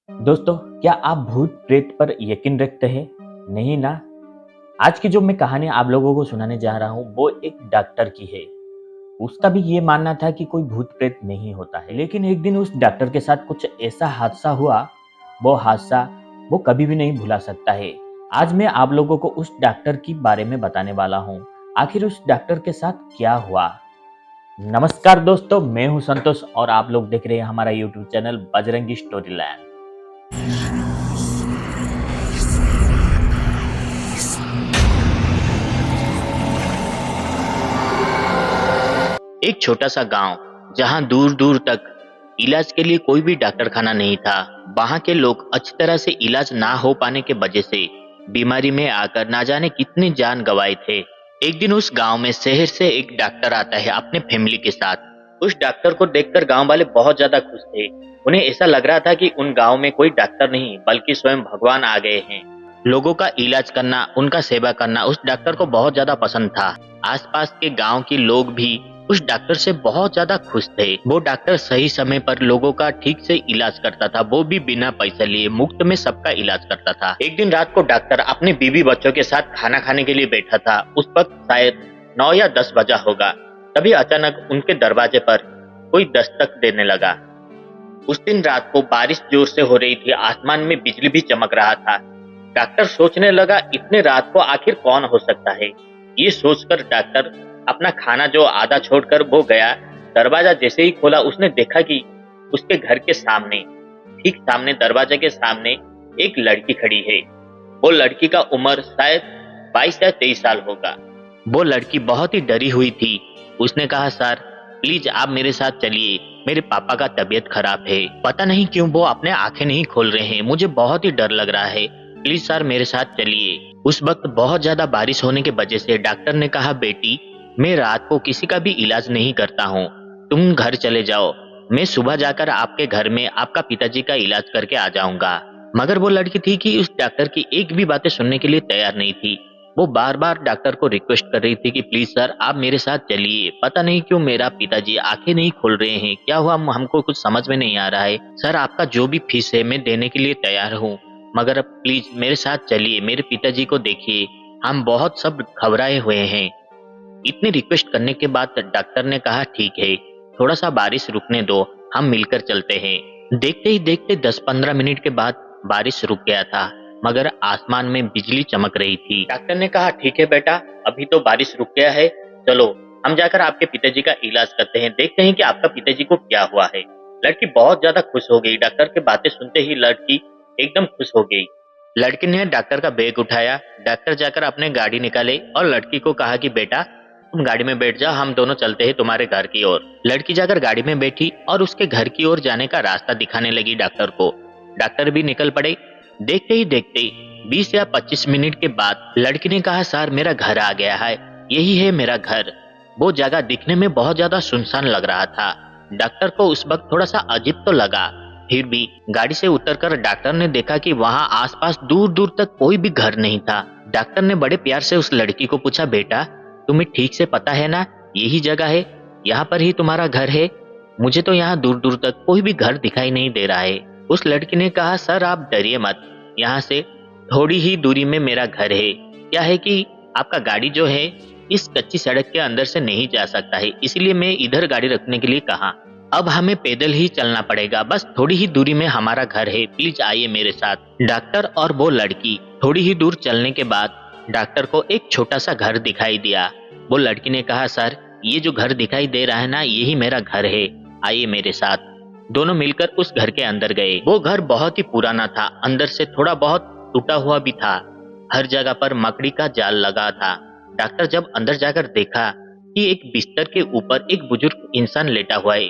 दोस्तों, क्या आप भूत प्रेत पर यकीन रखते हैं? नहीं ना? आज की जो मैं कहानी आप लोगों को सुनाने जा रहा हूँ वो एक डॉक्टर की है। उसका भी ये मानना था कि कोई भूत प्रेत नहीं होता है, लेकिन एक दिन उस डॉक्टर के साथ कुछ ऐसा हादसा हुआ, वो हादसा वो कभी भी नहीं भुला सकता है। आज मैं आप लोगों को उस डॉक्टर के बारे में बताने वाला हूँ। आखिर उस डॉक्टर के साथ क्या हुआ? नमस्कार दोस्तों, मैं हूँ संतोष और आप लोग देख रहे हैं हमारा YouTube channel Bajrangi story land. एक छोटा सा गांव जहां दूर दूर तक इलाज के लिए कोई भी डॉक्टर खाना नहीं था। वहां के लोग अच्छी तरह से इलाज ना हो पाने के वजह से बीमारी में आकर ना जाने कितनी जान गंवाए थे। एक दिन उस गांव में शहर से एक डॉक्टर आता है अपने फैमिली के साथ। उस डॉक्टर को देखकर गांव वाले बहुत ज्यादा खुश थे। उन्हें ऐसा लग रहा था कि उन गांव में कोई डॉक्टर नहीं बल्कि स्वयं भगवान आ गए हैं। लोगों का इलाज करना, उनका सेवा करना उस डॉक्टर को बहुत ज्यादा पसंद था। आसपास के गांव के लोग भी उस डॉक्टर से बहुत ज्यादा खुश थे। वो डॉक्टर सही समय पर लोगों का ठीक से इलाज करता था, वो भी बिना पैसा लिए मुफ्त में सबका इलाज करता था। एक दिन रात को डॉक्टर अपने बीवी बच्चों के साथ खाना खाने के लिए बैठा था। उस वक्त शायद 9 या 10 बजा होगा। तभी अचानक उनके दरवाजे पर कोई दस्तक देने लगा। उस दिन रात को बारिश जोर से हो रही थी, आसमान में बिजली भी चमक रहा था। डॉक्टर सोचने लगा, इतने रात को आखिर कौन हो सकता है। ये सोचकर डॉक्टर अपना खाना जो आधा छोड़कर वो गया। दरवाजा जैसे ही खोला उसने देखा कि उसके घर के सामने, ठीक सामने दरवाजे के सामने एक लड़की खड़ी है। वो लड़की का उम्र शायद 22 या 23 साल होगा। वो लड़की बहुत ही डरी हुई थी। उसने कहा, सर प्लीज आप मेरे साथ चलिए, मेरे पापा का तबीयत खराब है। पता नहीं क्यों वो अपने आंखें नहीं खोल रहे हैं, मुझे बहुत ही डर लग रहा है। प्लीज सर मेरे साथ चलिए। उस वक्त बहुत ज्यादा बारिश होने की वजह से डॉक्टर ने कहा, बेटी मैं रात को किसी का भी इलाज नहीं करता हूँ, तुम घर चले जाओ। मैं सुबह जाकर आपके घर में आपका पिताजी का इलाज करके आ जाऊंगा। मगर वो लड़की थी कि उस डॉक्टर की एक भी बातें सुनने के लिए तैयार नहीं थी। वो बार बार डॉक्टर को रिक्वेस्ट कर रही थी कि प्लीज सर आप मेरे साथ चलिए। पता नहीं क्यों मेरा पिताजी आंखें नहीं खोल रहे हैं, क्या हुआ हमको कुछ समझ में नहीं आ रहा है। सर आपका जो भी फीस है मैं देने के लिए तैयार हूँ, मगर अब प्लीज मेरे साथ चलिए, मेरे पिताजी को देखिए, हम बहुत सब घबराए हुए हैं। इतनी रिक्वेस्ट करने के बाद डॉक्टर ने कहा, ठीक है थोड़ा सा बारिश रुकने दो, हम मिलकर चलते हैं। देखते ही देखते 10-15 मिनट के बाद बारिश रुक गया था, मगर आसमान में बिजली चमक रही थी। डॉक्टर ने कहा, ठीक है बेटा, अभी तो बारिश रुक गया है, चलो हम जाकर आपके पिताजी का इलाज करते हैं, देखते हैं कि आपका पिताजी को क्या हुआ है। लड़की बहुत ज्यादा खुश हो गई। डॉक्टर की बातें सुनते ही लड़की एकदम खुश हो गई। लड़की ने डॉक्टर का बैग उठाया। डॉक्टर जाकर अपने गाड़ी निकाले और लड़की को कहा कि बेटा तुम गाड़ी में बैठ जाओ, हम दोनों चलते हैं तुम्हारे घर की ओर। लड़की जाकर गाड़ी में बैठी और उसके घर की ओर जाने का रास्ता दिखाने लगी डॉक्टर को। डॉक्टर भी निकल पड़े। देखते ही देखते 20 या 25 मिनट के बाद लड़की ने कहा, सर मेरा घर आ गया है, यही है मेरा घर। वो जगह दिखने में बहुत ज्यादा सुनसान लग रहा था। डॉक्टर को उस वक्त थोड़ा सा अजीब तो लगा, फिर भी गाड़ी से उतरकर डॉक्टर ने देखा कि वहां आसपास दूर दूर तक कोई भी घर नहीं था। डॉक्टर ने बड़े प्यार से उस लड़की को पूछा, बेटा तुम्हें ठीक से पता है ना यही जगह है, यहाँ पर ही तुम्हारा घर है? मुझे तो यहाँ दूर दूर तक कोई भी घर दिखाई नहीं दे रहा है। उस लड़की ने कहा, सर आप डरिए मत, यहाँ से थोड़ी ही दूरी में मेरा घर है। क्या है कि आपका गाड़ी जो है इस कच्ची सड़क के अंदर से नहीं जा सकता है, इसलिए मैं इधर गाड़ी रखने के लिए कहा। अब हमें पैदल ही चलना पड़ेगा, बस थोड़ी ही दूरी में हमारा घर है, प्लीज आइए मेरे साथ। डॉक्टर और वो लड़की थोड़ी ही दूर चलने के बाद डॉक्टर को एक छोटा सा घर दिखाई दिया। वो लड़की ने कहा, सर ये जो घर दिखाई दे रहा है ना, यही मेरा घर है, आइए मेरे साथ। दोनों मिलकर उस घर के अंदर गए। वो घर बहुत ही पुराना था, अंदर से थोड़ा बहुत टूटा हुआ भी था। हर जगह पर मकड़ी का जाल लगा था। डॉक्टर जब अंदर जाकर देखा कि एक बिस्तर के ऊपर एक बुजुर्ग इंसान लेटा हुआ है,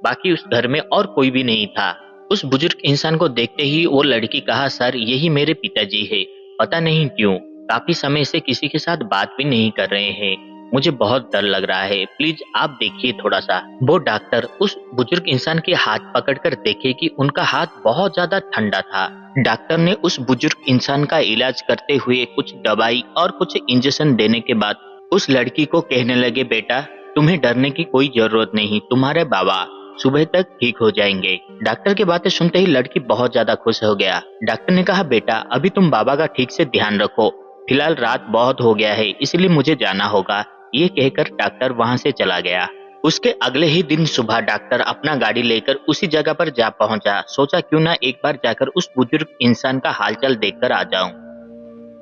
बाकी उस घर में और कोई भी नहीं था। उस बुजुर्ग इंसान को देखते ही वो लड़की कहा, सर यही मेरे पिताजी है, पता नहीं क्यों काफी समय से किसी के साथ बात भी नहीं कर रहे हैं, मुझे बहुत डर लग रहा है, प्लीज आप देखिए थोड़ा सा। वो डॉक्टर उस बुजुर्ग इंसान के हाथ पकड़कर देखे कि उनका हाथ बहुत ज्यादा ठंडा था। डॉक्टर ने उस बुजुर्ग इंसान का इलाज करते हुए कुछ दवाई और कुछ इंजेक्शन देने के बाद उस लड़की को कहने लगे, बेटा तुम्हें डरने की कोई जरूरत नहीं, तुम्हारे बाबा सुबह तक ठीक हो जाएंगे। डॉक्टर की बातें सुनते ही लड़की बहुत ज्यादा खुश हो गया। डॉक्टर ने कहा, बेटा अभी तुम बाबा का ठीक से ध्यान रखो, फिलहाल रात बहुत हो गया है इसलिए मुझे जाना होगा। ये कहकर डॉक्टर वहां से चला गया। उसके अगले ही दिन सुबह डॉक्टर अपना गाड़ी लेकर उसी जगह पर जा पहुंचा। सोचा क्यों ना एक बार जाकर उस बुजुर्ग इंसान का हालचाल देखकर आ जाऊं।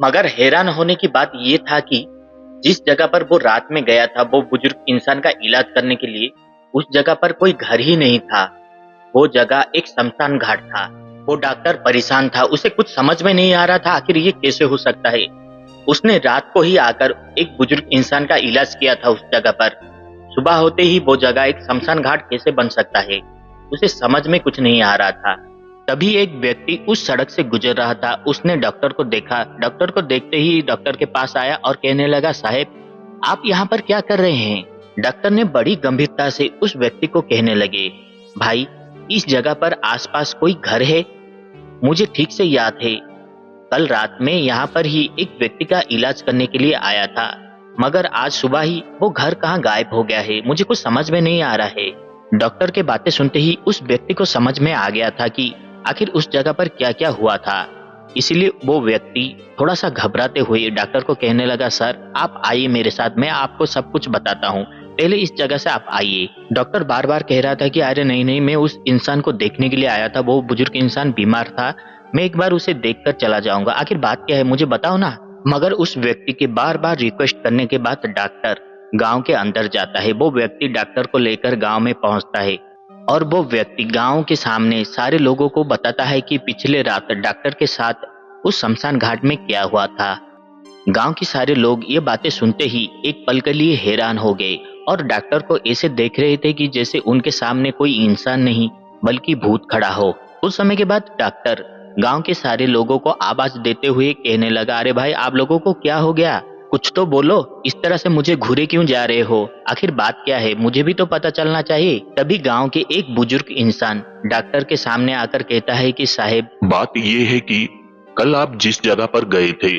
मगर हैरान होने की बात यह था कि जिस जगह पर वो रात में गया था वो बुजुर्ग इंसान का इलाज करने के लिए, उस जगह पर कोई घर ही नहीं था। वो जगह एक शमशान घाट था। वो डॉक्टर परेशान था, उसे कुछ समझ में नहीं आ रहा था आखिर ये कैसे हो सकता है। उसने रात को ही आकर एक बुजुर्ग इंसान का इलाज किया था उस जगह पर। सुबह होते ही वो जगह एक शमशान घाट कैसे बन सकता है, उसे समझ में कुछ नहीं आ रहा था। तभी एक व्यक्ति उस सड़क से गुजर रहा था। उसने डॉक्टर को देखा। डॉक्टर को देखते ही डॉक्टर के पास आया और कहने लगा, साहब आप यहाँ पर क्या कर रहे हैं? डॉक्टर ने बड़ी गंभीरता से उस व्यक्ति को कहने लगे, भाई इस जगह पर आसपास कोई घर है? मुझे ठीक से याद है, कल रात में यहाँ पर ही एक व्यक्ति का इलाज करने के लिए आया था, मगर आज सुबह ही वो घर कहाँ गायब हो गया है, मुझे कुछ समझ में नहीं आ रहा है। डॉक्टर के बातें सुनते ही उस व्यक्ति को समझ में आ गया था कि आखिर उस जगह पर क्या क्या हुआ था। इसीलिए वो व्यक्ति थोड़ा सा घबराते हुए डॉक्टर को कहने लगा, सर आप आइए मेरे साथ, मैं आपको सब कुछ बताता हूँ, पहले इस जगह से आप आइए। डॉक्टर बार बार कह रहा था कि अरे नहीं नहीं, मैं उस इंसान को देखने के लिए आया था, वो बुजुर्ग इंसान बीमार था, मैं एक बार उसे देखकर चला जाऊंगा, आखिर बात क्या है मुझे बताओ ना। मगर उस व्यक्ति के बार बार रिक्वेस्ट करने के बाद डॉक्टर गांव के अंदर जाता है। वो व्यक्ति डॉक्टर को लेकर गांव में पहुंचता है और वो व्यक्ति गांव के सामने सारे लोगों को बताता है कि पिछले रात डॉक्टर के साथ उस शमशान घाट में क्या हुआ था। गांव के सारे लोग ये बातें सुनते ही एक पल के लिए हैरान हो गए और डॉक्टर को ऐसे देख रहे थे कि जैसे उनके सामने कोई इंसान नहीं बल्कि भूत खड़ा हो। कुछ समय के बाद डॉक्टर गांव के सारे लोगों को आवाज देते हुए कहने लगा, अरे भाई आप लोगों को क्या हो गया, कुछ तो बोलो, इस तरह से मुझे घूरे क्यों जा रहे हो, आखिर बात क्या है, मुझे भी तो पता चलना चाहिए। तभी गांव के एक बुजुर्ग इंसान डॉक्टर के सामने आकर कहता है कि साहब बात ये है कि कल आप जिस जगह पर गए थे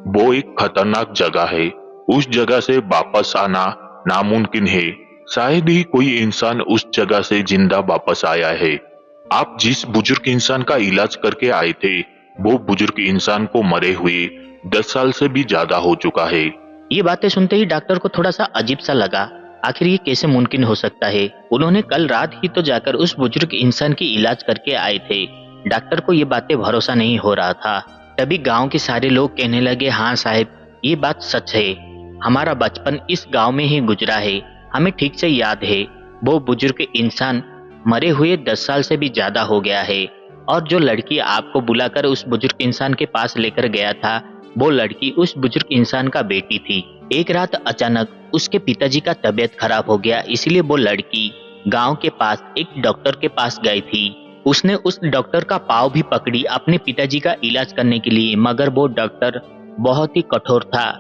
वो एक खतरनाक जगह है। उस जगह से वापस आना नामुमकिन है। शायद ही कोई इंसान उस जगह से जिंदा वापस आया है। आप जिस बुजुर्ग इंसान का इलाज करके आए थे वो बुजुर्ग इंसान को मरे हुए 10 साल से भी ज्यादा हो चुका है। ये बातें सुनते ही डॉक्टर को थोड़ा सा अजीब सा लगा, आखिर ये कैसे मुमकिन हो सकता है। उन्होंने कल रात ही तो जाकर उस बुजुर्ग इंसान की इलाज करके आए थे। डॉक्टर को ये बातें भरोसा नहीं हो रहा था। तभी गांव के सारे लोग कहने लगे, हाँ साहब ये बात सच है, हमारा बचपन इस गांव में ही गुजरा है, हमें ठीक से याद है, वो बुजुर्ग इंसान मरे हुए 10 साल से भी ज्यादा हो गया है। और जो लड़की आपको बुलाकर उस बुजुर्ग इंसान के पास लेकर गया था, वो लड़की उस बुजुर्ग इंसान का बेटी थी। एक रात अचानक उसके पिताजी का तबीयत खराब हो गया, इसलिए वो लड़की गांव के पास एक डॉक्टर के पास गई थी। उसने उस डॉक्टर का पाँव भी पकड़ी अपने पिताजी का इलाज करने के लिए, मगर वो डॉक्टर बहुत ही कठोर था।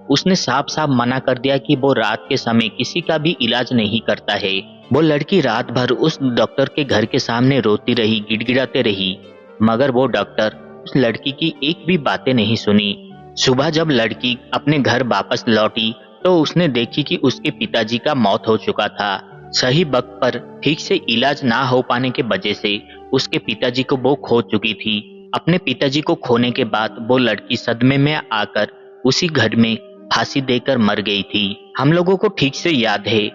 उसने साफ साफ मना कर दिया कि वो रात के समय किसी का भी इलाज नहीं करता है। वो लड़की रात भर उस डॉक्टर के घर के सामने रोती रही, गिड़गिड़ाते रही, मगर वो डॉक्टर उस लड़की की एक भी बातें नहीं सुनी। सुबह जब लड़की अपने घर वापस लौटी तो उसने देखी कि उसके पिताजी का मौत हो चुका था। सही वक्त पर ठीक से इलाज ना हो पाने के वजह से उसके पिताजी को वो खो चुकी थी। अपने पिताजी को खोने के बाद वो लड़की सदमे में आकर उसी घर में फांसी देकर मर गई थी। हम लोगों को ठीक से याद है,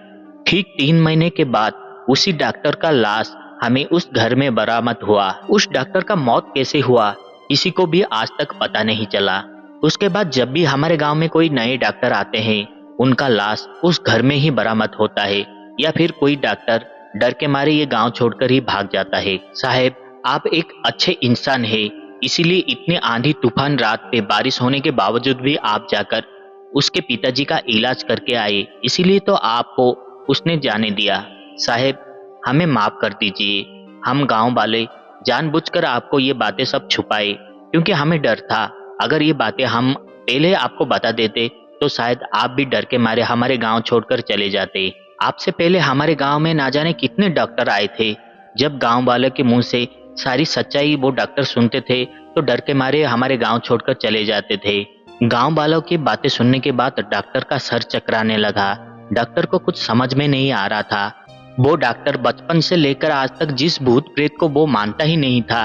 ठीक 3 महीने के बाद उसी डॉक्टर का लाश हमें उस घर में बरामद हुआ। उस डॉक्टर का मौत कैसे हुआ किसी को भी आज तक पता नहीं चला। उसके बाद जब भी हमारे गांव में कोई नए डॉक्टर आते हैं उनका लाश उस घर में ही बरामद होता है, या फिर कोई डॉक्टर डर के मारे ये गांव छोड़कर ही भाग जाता है। साहब आप एक अच्छे इंसान हैं, इसीलिए इतने आंधी तूफान रात पे बारिश होने के बावजूद भी आप जाकर उसके पिताजी का इलाज करके आए, इसीलिए तो आपको उसने जाने दिया। साहब हमें माफ कर दीजिए, हम गांव वाले जानबूझकर आपको ये बातें सब छुपाए क्योंकि हमें डर था, अगर ये बातें हम पहले आपको बता देते तो शायद आप भी डर के मारे हमारे गांव छोड़कर चले जाते। आपसे पहले हमारे गांव में ना जाने कितने डॉक्टर आए थे, जब गांव वालों के मुंह से सारी सच्चाई वो डॉक्टर सुनते थे तो डर के मारे हमारे गांव छोड़कर चले जाते थे। गांव वालों की बातें सुनने के बाद डॉक्टर का सर चकराने लगा। डॉक्टर को कुछ समझ में नहीं आ रहा था। वो डॉक्टर बचपन से लेकर आज तक जिस भूत प्रेत को वो मानता ही नहीं था,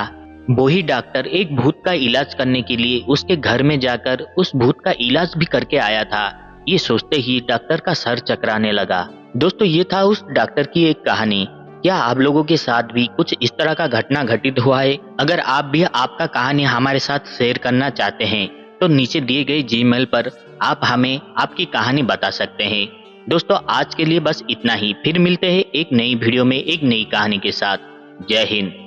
वही डॉक्टर एक भूत का इलाज करने के लिए उसके घर में जाकर उस भूत का इलाज भी करके आया था। ये सोचते ही डॉक्टर का सर चकराने लगा। दोस्तों, ये था उस डॉक्टर की एक कहानी। क्या आप लोगों के साथ भी कुछ इस तरह का घटना घटित हुआ है? अगर आप भी आपका कहानी हमारे साथ शेयर करना चाहते हैं तो नीचे दिए गए जीमेल पर आप हमें आपकी कहानी बता सकते हैं। दोस्तों, आज के लिए बस इतना ही। फिर मिलते हैं एक नई वीडियो में एक नई कहानी के साथ। जय हिंद।